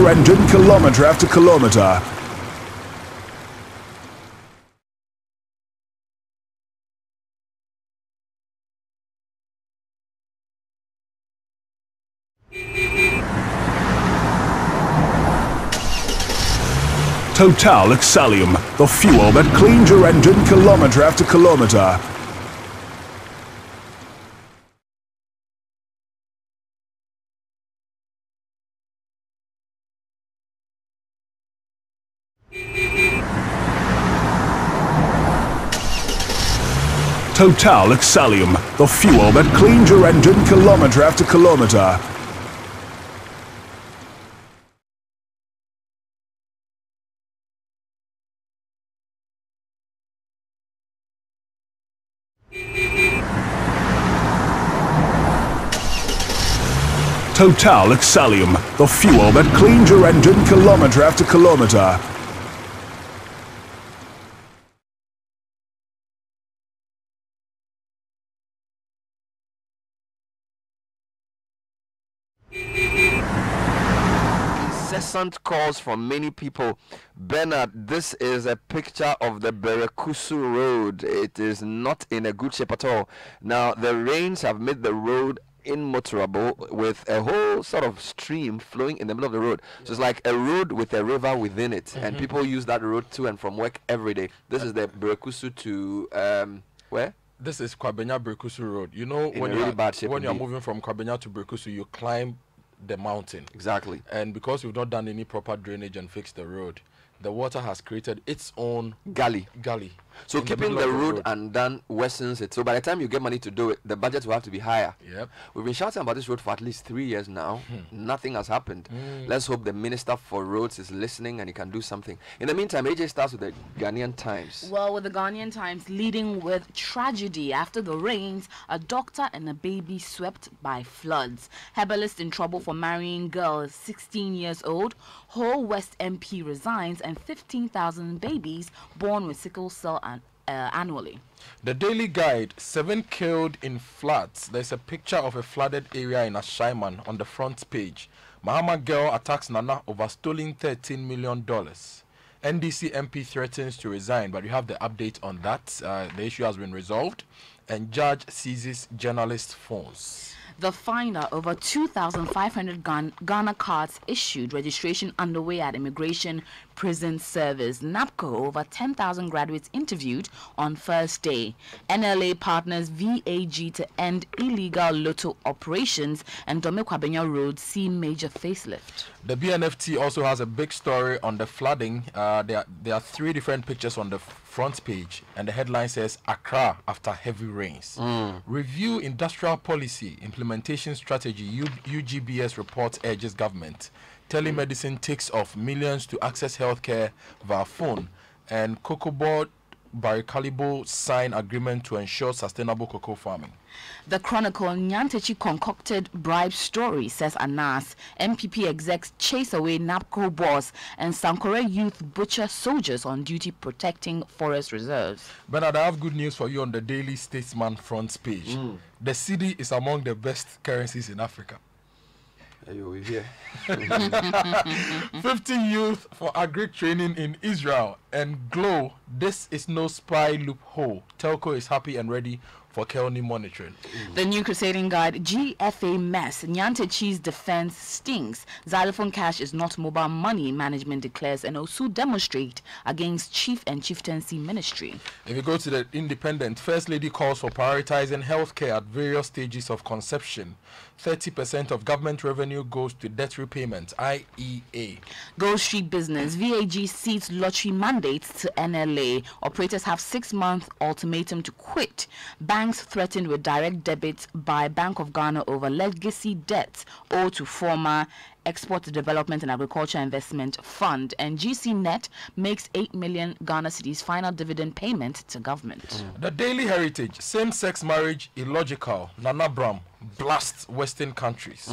your engine kilometer after kilometer. Total Exalium, the fuel that cleans your engine kilometer after kilometer. Total Exalium, the fuel that cleans your engine kilometer after kilometer. Total Exalium, the fuel that cleans your engine kilometer after kilometer. Incessant calls from many people. Bernard, this is a picture of the Berekusu Road. It is not in a good shape at all. Now, the rains have made the road immotorable with a whole sort of stream flowing in the middle of the road. So it's like a road with a river within it, and people use that road to and from work every day. This is the Berekusu to where? This is Kwabenya Berekusu Road. You know, when you're moving from Kwabenya to Berekusu, you climb the mountain. Exactly. And because we've not done any proper drainage and fixed the road, the water has created its own gully. So keeping the road undone worsens it. So by the time you get money to do it, the budget will have to be higher. Yep. We've been shouting about this road for at least 3 years now. Nothing has happened. Let's hope the Minister for Roads is listening and he can do something. In the meantime, AJ starts with the Ghanaian Times. Well, with the Ghanaian Times leading with tragedy after the rains, a doctor and a baby swept by floods. Herbalist in trouble for marrying girl 16 years old. Whole West MP resigns, and 15,000 babies born with sickle cell annually. The Daily Guide, 7 killed in floods. There's a picture of a flooded area in Ashaiman on the front page. Mahama girl attacks Nana over stolen $13 million. NDC MP threatens to resign, but you have the update on that. The issue has been resolved, and judge seizes journalist phones. The finder over 2,500 Ghana cards issued, registration underway at Immigration Prison Service. NAPCO, over 10,000 graduates interviewed on first day. NLA partners VAG to end illegal lotto operations, and Dome Kwabenya Road see major facelift. The BNFT also has a big story on the flooding. There are 3 different pictures on the front page, and the headline says Accra after heavy rains. Review industrial policy implementation strategy. UGBS report urges government. Telemedicine takes off, millions to access healthcare via phone. And Cocoa Board Barikalibo sign agreement to ensure sustainable cocoa farming. The Chronicle, Nyantechi concocted bribe story, says Anas. MPP execs chase away NAPCO boss, and Sankore youth butcher soldiers on duty protecting forest reserves. Bernard, I have good news for you on the Daily Statesman front page. The Citi is among the best currencies in Africa. We're here. 50 youth for agri training in Israel. And Glow, this is no spy loophole. Telco is happy and ready for Kelny monitoring. The New Crusading Guide, GFA mess. Nyantechi's defense stings. Xylophone cash is not mobile money, management declares, and also demonstrate against chief and chieftaincy ministry. If you go to the Independent, First Lady calls for prioritizing healthcare at various stages of conception. 30% of government revenue goes to debt repayment, IEA. Gold Street Business, VAG seats lottery mandates to NLA. Operators have 6-month ultimatum to quit. Banks threatened with direct debits by Bank of Ghana over legacy debts owed to former Export Development and Agriculture Investment Fund. And GCNet makes 8 million Ghana cedis final dividend payment to government. The Daily Heritage, same-sex marriage illogical. Nana Bram blasts Western countries.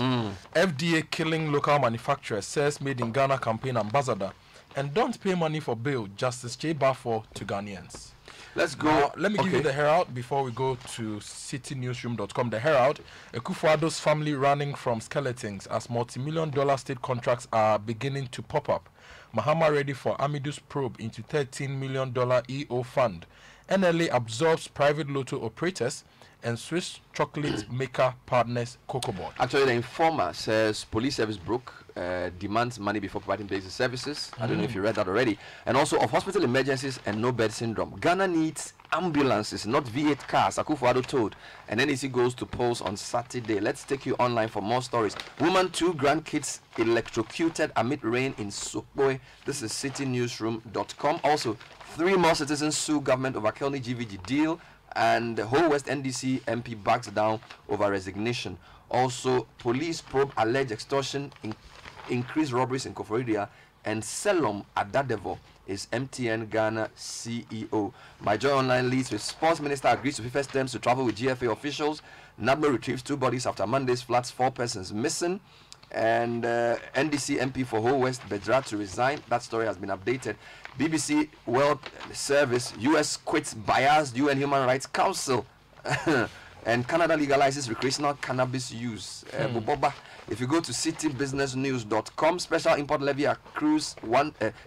FDA killing local manufacturers, says Made in Ghana campaign ambassador. And don't pay money for bail, Justice J. Bafo to Ghanaians. Let's go. Now, let me give you the Herald before we go to citynewsroom.com. The Herald, Akufo-Addo's family running from skeletons as multi-million-dollar state contracts are beginning to pop up. Mahama ready for Amidu's probe into $13 million EO fund. NLA absorbs private lotto operators and Swiss chocolate maker partners Cocoa Board. Actually, the informer says police service broke, demands money before providing basic services. I don't know if you read that already. And also of hospital emergencies and no bed syndrome. Ghana needs ambulances, not V8 cars, Akufo-Addo told. And NEC goes to polls on Saturday. Let's take you online for more stories. Woman, 2 grandkids electrocuted amid rain in Sokboy. This is citynewsroom.com. Also, 3 more citizens sue government over Kelny GVG deal. And the whole West NDC MP backs down over resignation. Also, police probe alleged extortion, increased robberies in Koforidua, and Selom Adadevo is MTN Ghana CEO. My Joy Online leads with Sports Minister agrees to prefer terms to travel with GFA officials. NADMO retrieves 2 bodies after Monday's floods, 4 persons missing. And NDC MP for Whole West Bedra to resign. That story has been updated. BBC World Service, US quits biased UN Human Rights Council. And Canada legalizes recreational cannabis use. Boboba, if you go to citybusinessnews.com, special import levy accrues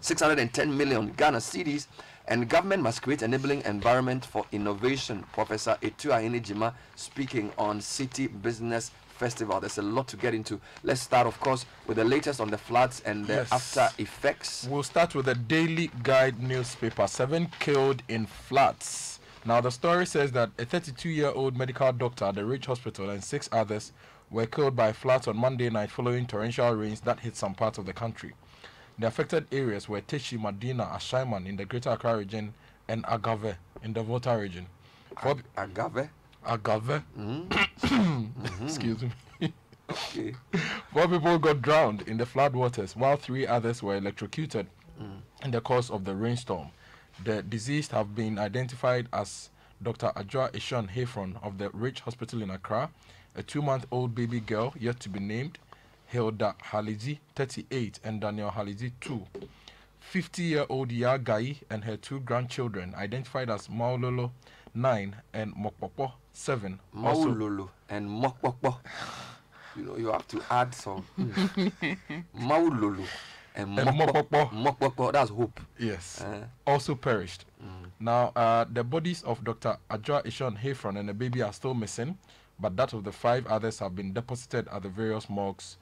610 million Ghana cedis, and government must create enabling environment for innovation. Professor Etu Ahene-Jima speaking on City Business Festival. There's a lot to get into. Let's start, of course, with the latest on the floods and the after effects. We'll start with the Daily Guide newspaper. 7 killed in floods. Now, the story says that a 32-year-old medical doctor at the Ridge Hospital and 6 others were killed by floods on Monday night following torrential rains that hit some parts of the country. The affected areas were Teshi, Madina, Ashaiman in the Greater Accra region and Agave in the Volta region. Agave? Agave. Excuse me. Okay. 4 people got drowned in the flood waters, while 3 others were electrocuted in the course of the rainstorm. The deceased have been identified as Dr. Ajwa Ishon Hefron of the Ridge Hospital in Accra, a 2-month-old baby girl yet to be named, Hilda Halizi, 38, and Daniel Halizi, 2. 50-year-old Yagai and her 2 grandchildren, identified as Maulolo, 9, and Mokpopo, 7. Maulolo and Mokpopo. You know, you have to add some. Maulolo and Mokpopo. Mokpopo, that's hope. Yes. Also perished. Now, the bodies of Dr. Ajwa Ishon Hefron and the baby are still missing, but that of the 5 others have been deposited at the various morgues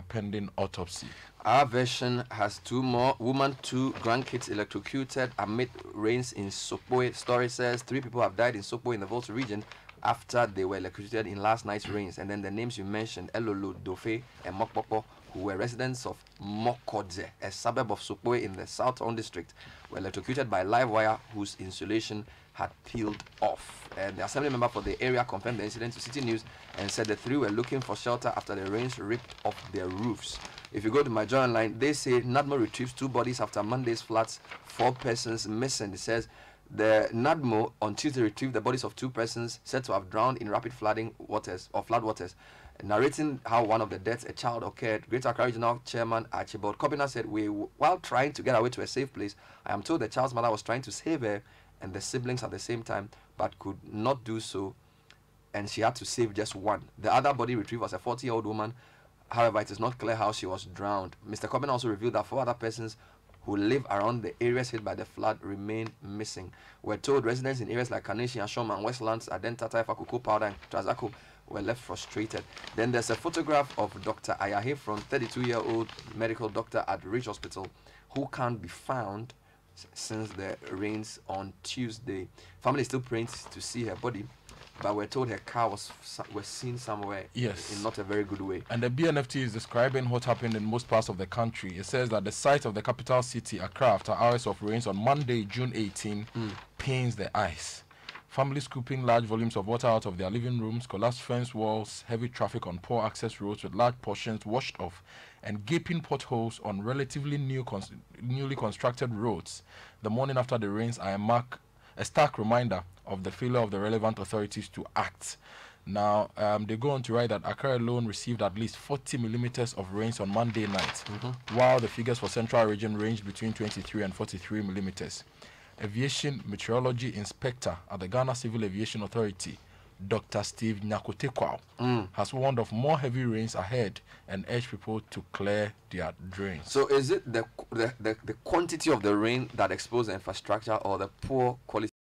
pending autopsy. Our version has 2 more. Woman, 2 grandkids electrocuted amid rains in Sokboy. Story says 3 people have died in Sokboy in the Volta region after they were electrocuted in last night's rains. And then the names you mentioned, Elolo, Dofe, and Mokpopo, who were residents of Mokodze, a suburb of Sokboy in the South-Own district, were electrocuted by live wire whose insulation had peeled off. And the assembly member for the area confirmed the incident to City News and said the 3 were looking for shelter after the rains ripped off their roofs. If you go to my Joy Online, they say NADMO retrieves 2 bodies after Monday's floods, 4 persons missing. It says the NADMO on Tuesday retrieved the bodies of 2 persons said to have drowned in rapid flooding waters or flood waters. Narrating how one of the deaths, a child, occurred, Greater Accra Regional Chairman Archibald Kobina said, while trying to get away to a safe place, I am told the child's mother was trying to save her and the siblings at the same time, but could not do so, and she had to save just one. The other body retrieved was a 40-year-old woman. However, it is not clear how she was drowned. Mr. Kobina also revealed that 4 other persons who live around the areas hit by the flood remain missing. We're told residents in areas like Kaneshi, Ashom, and Westlands, Adenta, Taifa, Cocoa Powder, and Trazako were left frustrated. Then there's a photograph of Dr. Ayahe from 32-year-old medical doctor at Ridge Hospital who can't be found since the rains on Tuesday. Family is still praying to see her body, but we're told her car was seen somewhere in not a very good way. And the BNFT is describing what happened in most parts of the country. It says that the site of the capital city, Accra, after hours of rains on Monday, June 18, pains the eyes. Families scooping large volumes of water out of their living rooms, collapsed fence walls, heavy traffic on poor access roads with large portions washed off, and gaping potholes on relatively newly constructed roads. The morning after the rains are a stark reminder of the failure of the relevant authorities to act. Now, they go on to write that Accra alone received at least 40 millimeters of rains on Monday night, while the figures for Central Region ranged between 23 and 43 millimeters. Aviation Meteorology Inspector at the Ghana Civil Aviation Authority, Dr. Steve Nyakotekwao, has warned of more heavy rains ahead and urged people to clear their drains. So is it the quantity of the rain that exposes the infrastructure or the poor quality